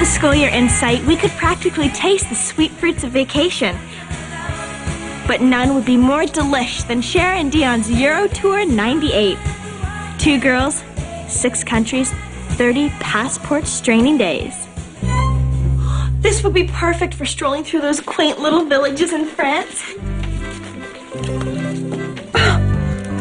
the school year in sight, we could practically taste the sweet fruits of vacation. But none would be more delish than Cher and Dion's Euro Tour '98. 2 girls, 6 countries, 30 passport-straining days. This would be perfect for strolling through those quaint little villages in France.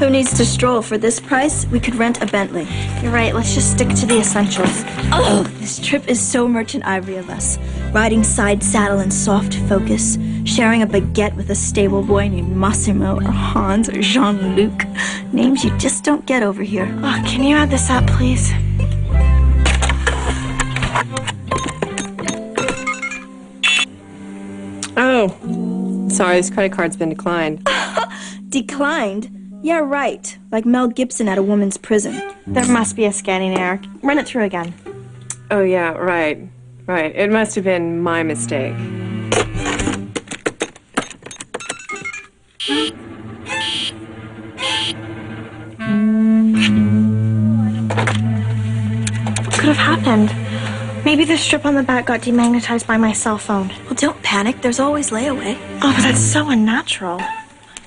Who needs to stroll? For this price, we could rent a Bentley. You're right, let's just stick to the essentials. Oh, this trip is so Merchant Ivory of us. Riding side saddle in soft focus, sharing a baguette with a stable boy named Massimo or Hans or Jean-Luc. Names you just don't get over here. Oh, can you add this up, please? Oh, sorry, this credit card's been declined. Declined? Yeah, right. Like Mel Gibson at a woman's prison. There must be a scanning error. Run it through again. Oh, yeah, right. Right. It must have been my mistake. What could have happened? Maybe the strip on the back got demagnetized by my cell phone. Well, don't panic. There's always layaway. Oh, but that's so unnatural.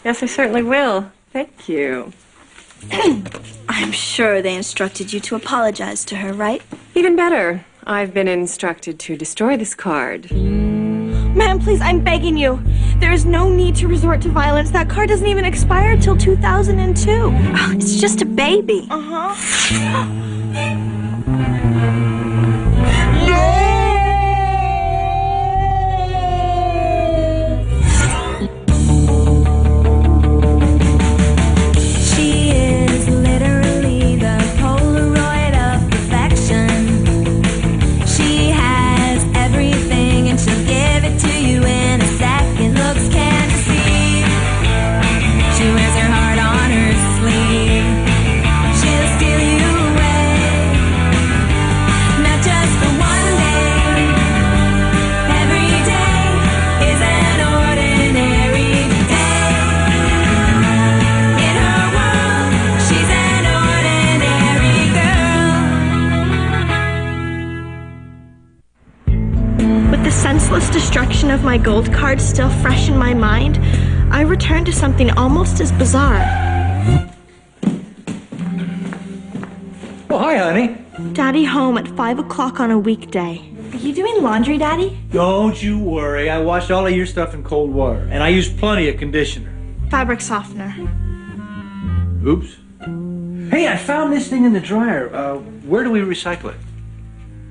Yes, I certainly will. Thank you. I'm sure they instructed you to apologize to her, right? Even better. I've been instructed to destroy this card. Ma'am, please, I'm begging you. There is no need to resort to violence. That card doesn't even expire till 2002. Oh, it's just a baby. Uh-huh. Senseless destruction of my gold card still fresh in my mind, I returned to something almost as bizarre. Oh, hi, honey. Daddy home at 5 o'clock on a weekday. Are you doing laundry, Daddy? Don't you worry. I washed all of your stuff in cold water, and I used plenty of conditioner. Fabric softener. Oops. Hey, I found this thing in the dryer. Where do we recycle it?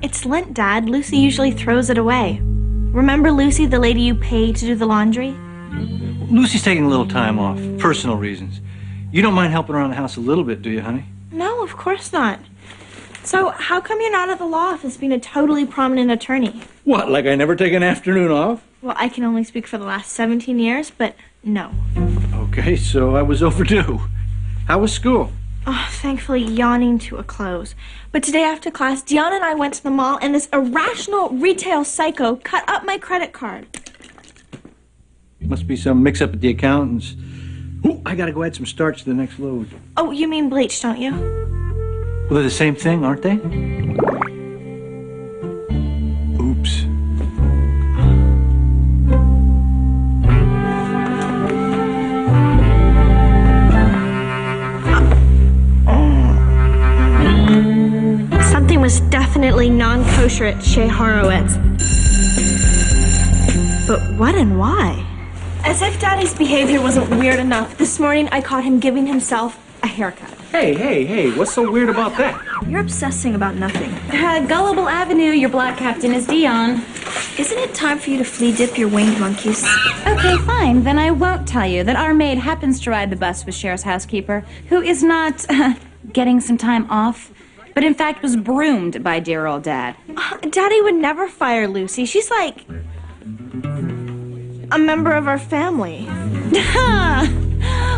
It's lint, Dad. Lucy usually throws it away. Remember Lucy, the lady you paid to do the laundry? Lucy's taking a little time off, personal reasons. You don't mind helping around the house a little bit, do you, honey? No, of course not. So, how come you're not at the law office being a totally prominent attorney? What, like I never take an afternoon off? Well, I can only speak for the last 17 years, but no. Okay, so I was overdue. How was school? Oh, thankfully yawning to a close. But today after class, Dion and I went to the mall, and this irrational retail psycho cut up my credit card. Must be some mix-up at the accountants. Ooh, I gotta go add some starch to the next load. Oh, you mean bleach, don't you? Well, they're the same thing, aren't they? Oops. Something was definitely non-kosher at Shea Horowitz. But what and why? As if Daddy's behavior wasn't weird enough, this morning I caught him giving himself a haircut. Hey, what's so weird about that? You're obsessing about nothing. Gullible Avenue, your black captain is Dion. Isn't it time for you to flea dip your winged monkeys? Okay, fine. Then I won't tell you that our maid happens to ride the bus with Cher's housekeeper, who is not getting some time off, but in fact was broomed by dear old Dad. Daddy would never fire Lucy. She's like a member of our family.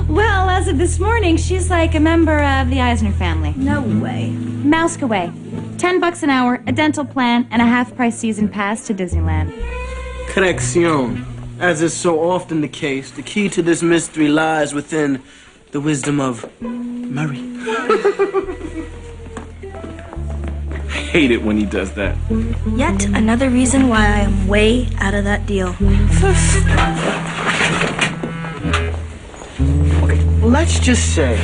Well, as of this morning, she's like a member of the Eisner family. No way. Mouse away. $10 an hour, a dental plan, and a half-price season pass to Disneyland. Correction. As is so often the case, the key to this mystery lies within the wisdom of Murray. hate it when he does that. Yet another reason why I am way out of that deal. Okay, let's just say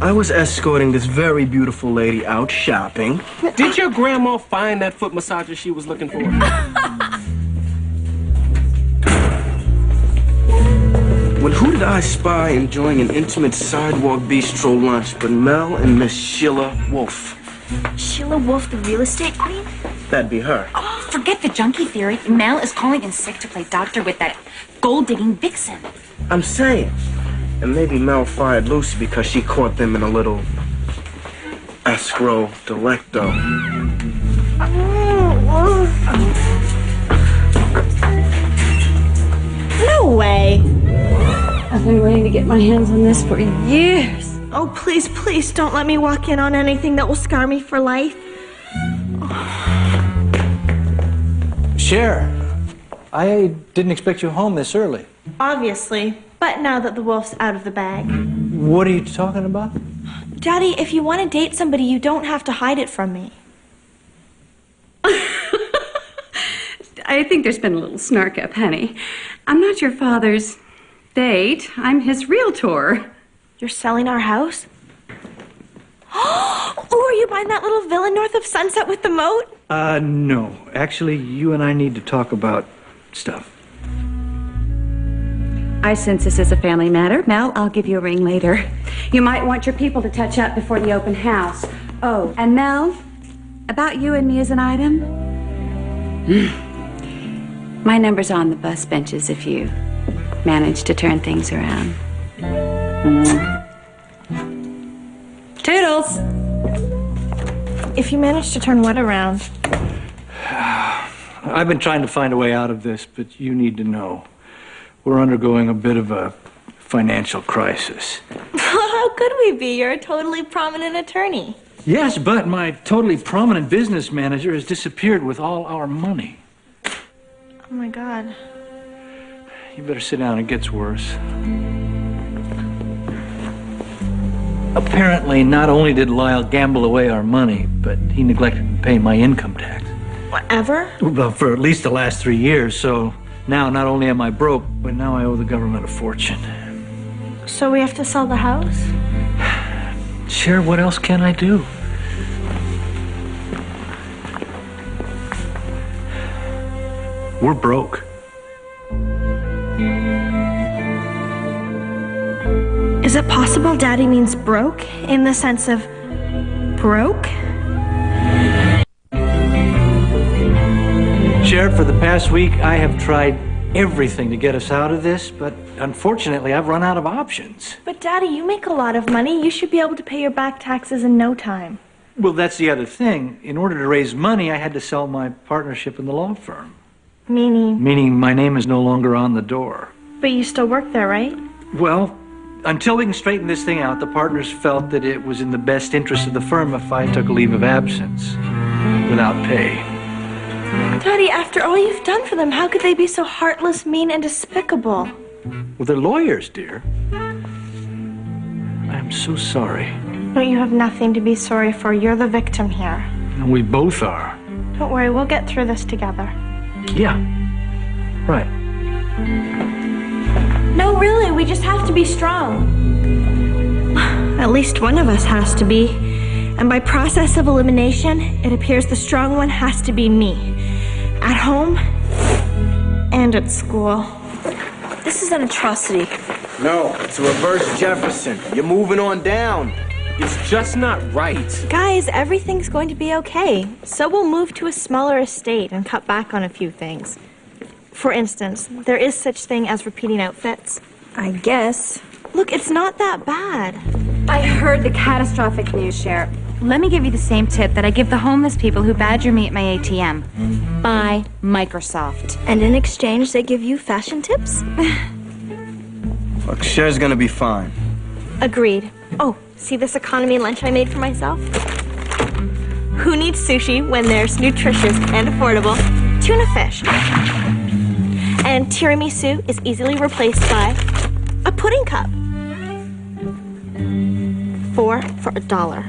I was escorting this very beautiful lady out shopping. Did your grandma find that foot massager she was looking for? Well, who did I spy enjoying an intimate sidewalk bistro lunch but Mel and Miss Sheila Wolf? Sheila Wolf, the real estate queen? That'd be her. Oh, forget the junkie theory. Mel is calling in sick to play doctor with that gold-digging vixen. I'm saying. And maybe Mel fired Lucy because she caught them in a little escrow delecto. No way. I've been waiting to get my hands on this for years. Oh, please, please don't let me walk in on anything that will scar me for life. Cher, I didn't expect you home this early. Obviously, but now that the wolf's out of the bag. What are you talking about? Daddy, if you want to date somebody, you don't have to hide it from me. I think there's been a little snark up, honey. I'm not your father's date. I'm his realtor. You're selling our house? Oh, are you buying that little villa north of Sunset with the moat? No. Actually, you and I need to talk about stuff. I sense this is a family matter. Mel, I'll give you a ring later. You might want your people to touch up before the open house. Oh, and Mel, about you and me as an item? My number's on the bus benches if you manage to turn things around. Toodles! If you manage to turn what around? I've been trying to find a way out of this, but you need to know. We're undergoing a bit of a financial crisis. How could we be? You're a totally prominent attorney. Yes, but my totally prominent business manager has disappeared with all our money. Oh my God. You better sit down, it gets worse. Apparently, not only did Lyle gamble away our money, but he neglected to pay my income tax. Whatever? Well, for at least the last 3 years, so now not only am I broke, but now I owe the government a fortune. So we have to sell the house? Cher, what else can I do? We're broke. Is it possible Daddy means broke in the sense of broke? Cher, for the past week, I have tried everything to get us out of this, but unfortunately, I've run out of options. But Daddy, you make a lot of money. You should be able to pay your back taxes in no time. Well, that's the other thing. In order to raise money, I had to sell my partnership in the law firm. Meaning my name is no longer on the door. But you still work there, right? Well, until we can straighten this thing out, the partners felt that it was in the best interest of the firm if I took a leave of absence without pay. Daddy, after all you've done for them, how could they be so heartless, mean, and despicable? Well, they're lawyers, dear. I am so sorry. But you have nothing to be sorry for. You're the victim here. And we both are. Don't worry, we'll get through this together. Yeah. Right. No, really, we just have to be strong. At least one of us has to be. And by process of elimination, it appears the strong one has to be me. At home and at school. This is an atrocity. No, it's a reverse Jefferson. You're moving on down. It's just not right. Guys, everything's going to be okay. So we'll move to a smaller estate and cut back on a few things. For instance, there is such thing as repeating outfits. I guess. Look, it's not that bad. I heard the catastrophic news, Cher. Let me give you the same tip that I give the homeless people who badger me at my ATM. Buy Microsoft. And in exchange, they give you fashion tips? Look, Cher's gonna be fine. Agreed. Oh, see this economy lunch I made for myself? Who needs sushi when there's nutritious and affordable tuna fish? And tiramisu is easily replaced by a pudding cup. 4 for $1.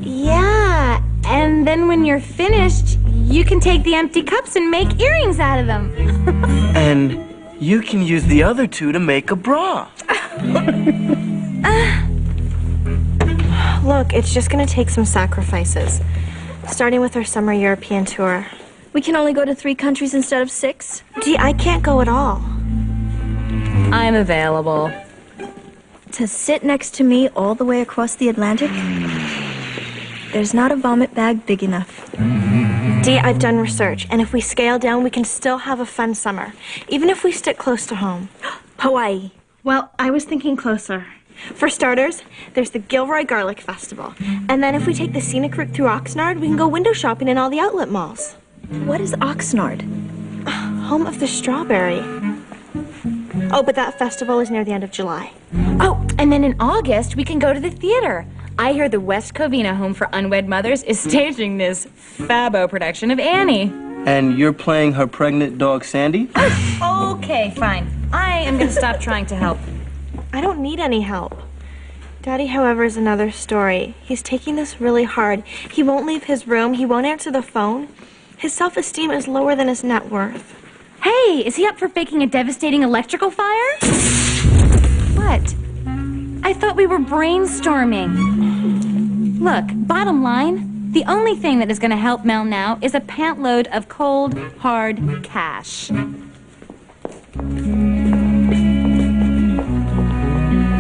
Yeah, And then when you're finished, you can take the empty cups and make earrings out of them. And you can use the other two to make a bra. Look, it's just gonna take some sacrifices. Starting with our summer European tour. We can only go to 3 countries instead of 6. Dee, I can't go at all. I'm available. To sit next to me all the way across the Atlantic? There's not a vomit bag big enough. Dee, I've done research, and if we scale down, we can still have a fun summer, even if we stick close to home. Hawaii. Well, I was thinking closer. For starters, there's the Gilroy Garlic Festival. And then if we take the scenic route through Oxnard, we can go window shopping in all the outlet malls. What is Oxnard? Home of the strawberry. Oh, but that festival is near the end of July. Oh, and then in August, we can go to the theater. I hear the West Covina Home for Unwed Mothers is staging this Fabo production of Annie. And you're playing her pregnant dog, Sandy? Okay, fine. I am going to stop trying to help. I don't need any help. Daddy, however, is another story. He's taking this really hard. He won't leave his room. He won't answer the phone. His self-esteem is lower than his net worth. Hey, is he up for faking a devastating electrical fire? What? I thought we were brainstorming. Look, bottom line, the only thing that is going to help Mel now is a pant load of cold, hard cash.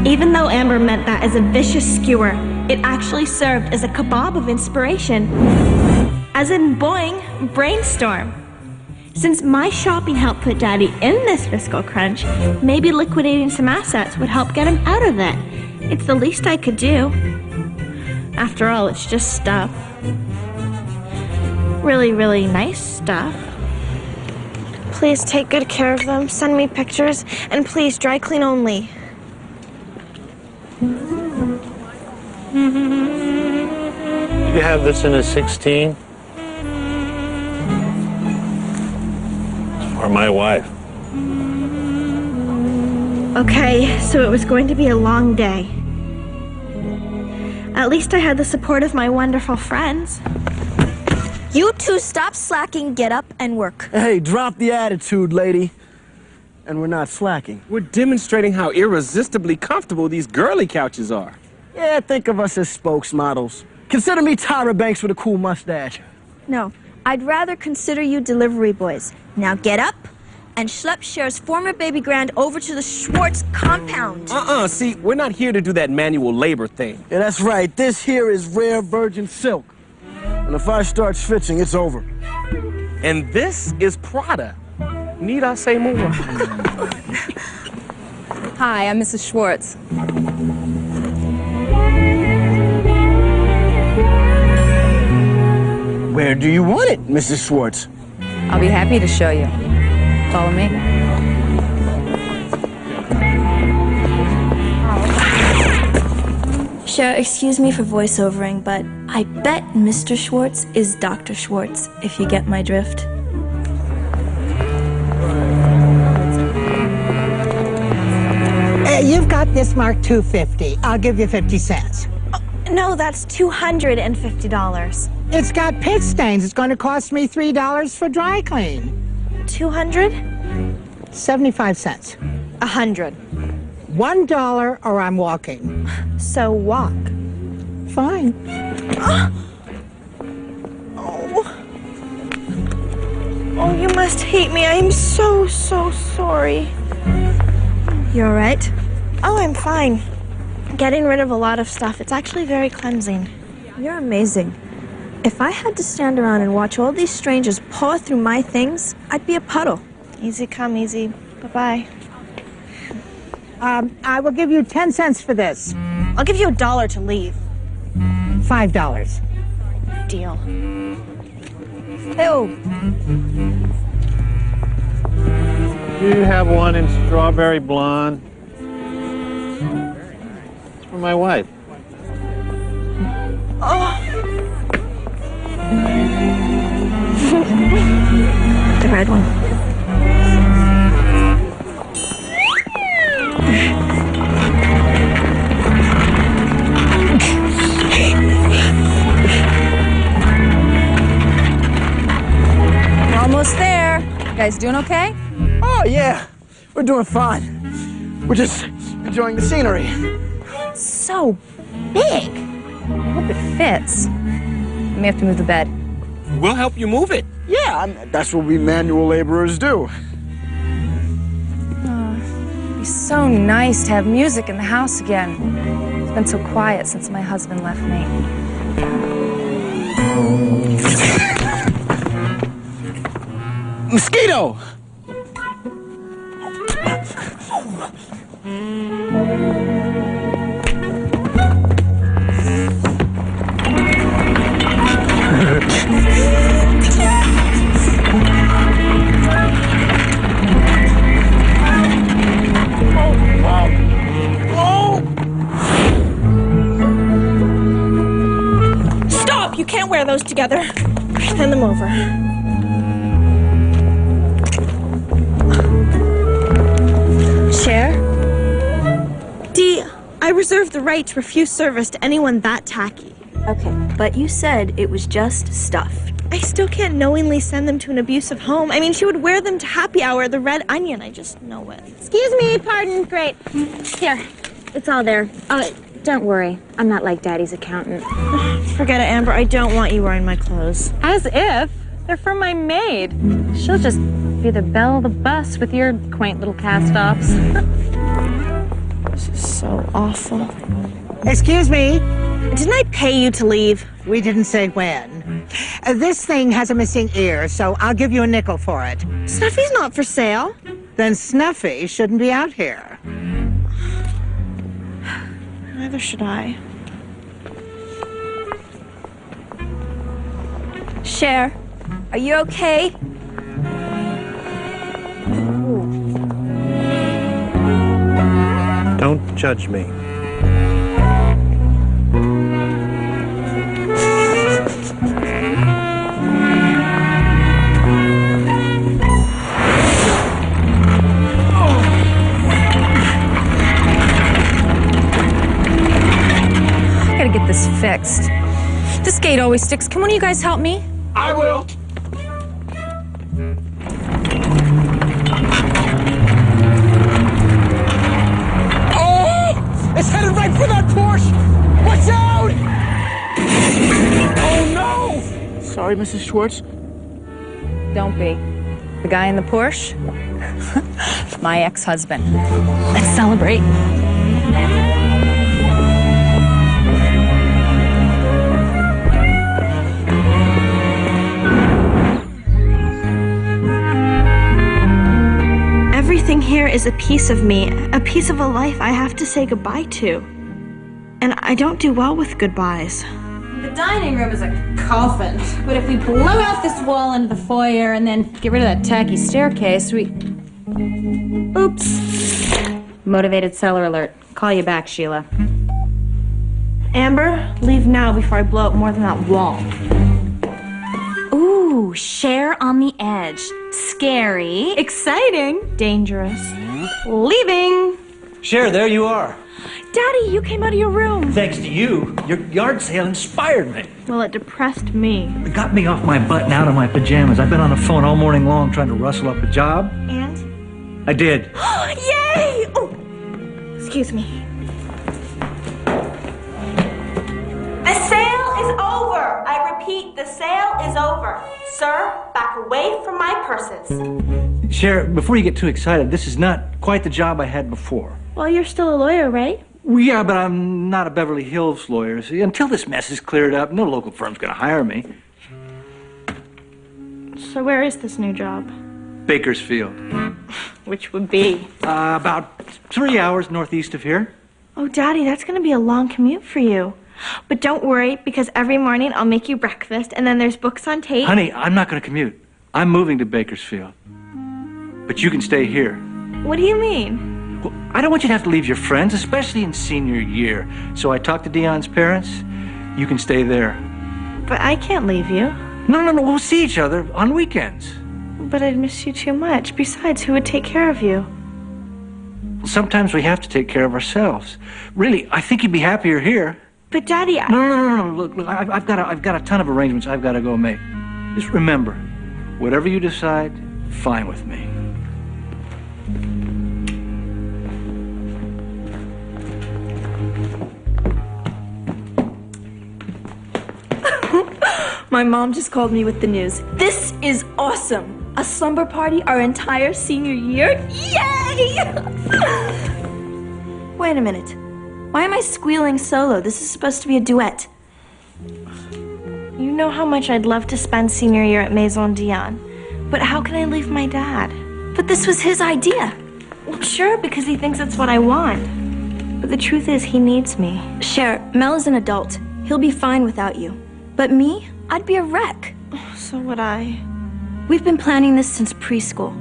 Even though Amber meant that as a vicious skewer, it actually served as a kebab of inspiration. As in, boing, brainstorm. Since my shopping helped put Daddy in this fiscal crunch, maybe liquidating some assets would help get him out of it. It's the least I could do. After all, it's just stuff. Really, really nice stuff. Please take good care of them, send me pictures, and please dry clean only. You have this in a 16? Or my wife? Okay, so it was going to be a long day. At least I had the support of my wonderful friends. You two stop slacking, get up, and work. Hey, drop the attitude, lady. And we're not slacking. We're demonstrating how irresistibly comfortable these girly couches are. Yeah, think of us as spokesmodels. Consider me Tyra Banks with a cool mustache. No, I'd rather consider you delivery boys. Now get up and schlep Cher's former baby grand over to the Schwartz compound. See, we're not here to do that manual labor thing. Yeah, that's right. This here is rare virgin silk. And if I start switching, it's over. And this is Prada. Need I say more? Hi, I'm Mrs. Schwartz. Where do you want it, Mrs. Schwartz? I'll be happy to show you. Follow me. Cher, excuse me for voiceovering, but I bet Mr. Schwartz is Dr. Schwartz, if you get my drift. You've got this marked $250. I'll give you 50 cents. No, that's $250. It's got pit stains. It's going to cost me $3 for dry clean. 200? 75 cents. 100. $1 or I'm walking. So walk. Fine. Oh, you must hate me. I am so, so sorry. You all right? Oh, I'm fine. Getting rid of a lot of stuff. It's actually very cleansing. You're amazing. If I had to stand around and watch all these strangers paw through my things, I'd be a puddle. Easy come, easy. Bye-bye. I will give you 10 cents for this. I'll give you $1 to leave. $5. Deal. Oh. Do you have one in strawberry blonde? It's for my wife. The red one. guys doing okay? Oh, yeah. We're doing fine. We're just enjoying the scenery. It's so big. I hope it fits. We may have to move the bed. We'll help you move it. Yeah, that's what we manual laborers do. It'd be so nice to have music in the house again. It's been so quiet since my husband left me. Mosquito! Stop! You can't wear those together. Hand them over. Cher? Dee, I reserve the right to refuse service to anyone that tacky. Okay, but you said it was just stuff. I still can't knowingly send them to an abusive home. I mean, she would wear them to Happy Hour, the Red Onion. I just know it. Excuse me, pardon, great. Here, it's all there. Don't worry, I'm not like Daddy's accountant. Forget it, Amber. I don't want you wearing my clothes. As if. They're from my maid. She'll just be the belle of the bus with your quaint little cast-offs. This is so awful. Excuse me. Didn't I pay you to leave? We didn't say when. This thing has a missing ear, so I'll give you a nickel for it. Snuffy's not for sale. Then Snuffy shouldn't be out here. Neither should I. Cher, are you okay? Don't judge me. I gotta get this fixed. This gate always sticks. Can one of you guys help me? I will. Oh! It's headed right for that Porsche! Watch out! Oh no! Sorry, Mrs. Schwartz. Don't be. The guy in the Porsche? My ex-husband. Let's celebrate. Everything here is a piece of me, a piece of a life I have to say goodbye to. And I don't do well with goodbyes. The dining room is a coffin. But if we blow out this wall into the foyer and then get rid of that tacky staircase, we... Oops. Motivated seller alert. Call you back, Sheila. Amber, leave now before I blow up more than that wall. Ooh, Cher on the edge. Scary. Exciting. Dangerous. Leaving. Cher, there you are. Daddy, you came out of your room. Thanks to you, your yard sale inspired me. Well, it depressed me. It got me off my butt and out of my pajamas. I've been on the phone all morning long trying to rustle up a job. And? I did. Yay! Oh, excuse me. The sale is over. I repeat, the sale is over. Sir, back away from my purses. Cher, before you get too excited, this is not quite the job I had before. Well, you're still a lawyer, right? Well, yeah, but I'm not a Beverly Hills lawyer. See, until this mess is cleared up, no local firm's gonna hire me. So where is this new job? Bakersfield. Which would be? About 3 hours northeast of here. Oh, Daddy, that's gonna be a long commute for you. But don't worry, because every morning I'll make you breakfast, and then there's books on tape. Honey, I'm not gonna commute. I'm moving to Bakersfield. But you can stay here. What do you mean? Well, I don't want you to have to leave your friends, especially in senior year. So I talked to Dion's parents. You can stay there. But I can't leave you. No, we'll see each other on weekends. But I'd miss you too much. Besides, who would take care of you? Sometimes we have to take care of ourselves. Really, I think you'd be happier here. But Daddy, No. Look, I've got a ton of arrangements I've got to go make. Just remember, whatever you decide, fine with me. My mom just called me with the news. This is awesome! A slumber party our entire senior year? Yay! Wait a minute. Why am I squealing solo? This is supposed to be a duet. You know how much I'd love to spend senior year at Maison Dion, but how can I leave my dad? But this was his idea. Well, sure, because he thinks it's what I want. But the truth is, he needs me. Cher, Mel is an adult. He'll be fine without you. But me? I'd be a wreck. So would I. We've been planning this since preschool.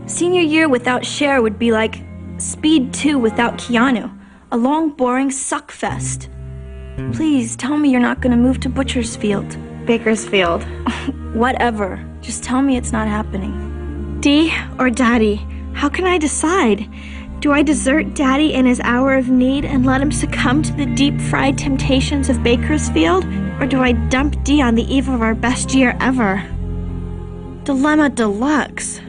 Senior year without Cher would be like Speed 2 without Keanu. A long, boring suck fest. Please, tell me you're not gonna move to Butchersfield. Bakersfield. Whatever. Just tell me it's not happening. Dee or Daddy? How can I decide? Do I desert Daddy in his hour of need and let him succumb to the deep-fried temptations of Bakersfield? Or do I dump Dee on the eve of our best year ever? Dilemma deluxe.